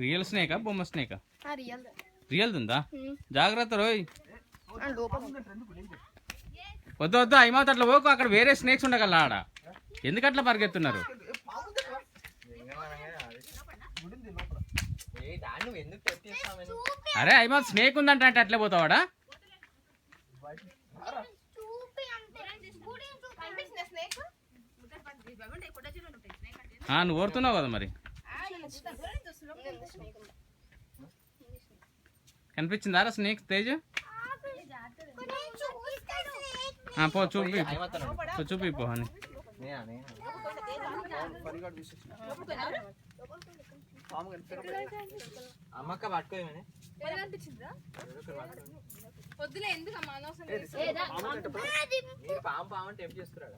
Real స్నేకా బొమ్మ స్నేకా? Real ఉందా? జాగ్రత్త రోయ్. వద్దు వద్దు అయిమవుతా అట్లా పోకు, అక్కడ వేరే స్నేక్స్ ఉండగల ఆడ. ఎందుకట్లా పరిగెత్తున్నారు? అరే అయిమా స్నేక్ ఉందంటే అంటే అట్లే పోతావాడా? నువ్వు ఓరుతున్నావు కదా మరి. కనిపించిందారా స్నేక్ తేజ్? పో చూపి చూపి పో అని. అమ్మక్క పట్టుకోమని వద్దులే, ఎందుకు పాము పాము టెంప్ చేస్తున్నాడు.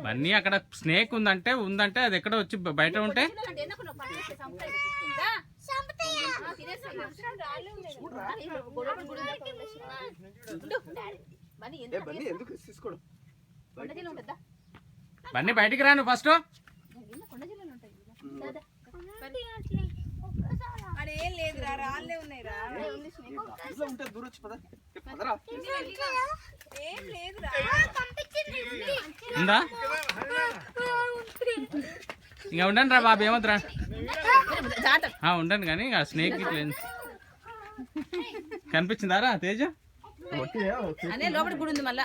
బన్నీ అక్కడ స్నేక్ ఉందంటే అది ఎక్కడ వచ్చి బయట ఉంటే బన్నీ బయటికి రాను ఫస్ట్. ఉందా? ఇంకా ఉండండి రా బాబు, ఏమవుతురా ఉండండి కానీ స్నేక్ ఇట్లా కనిపించిందారా తేజ? లోపల గుడి ఉంది మళ్ళా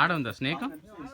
ఆడ ఉందా స్నేక్?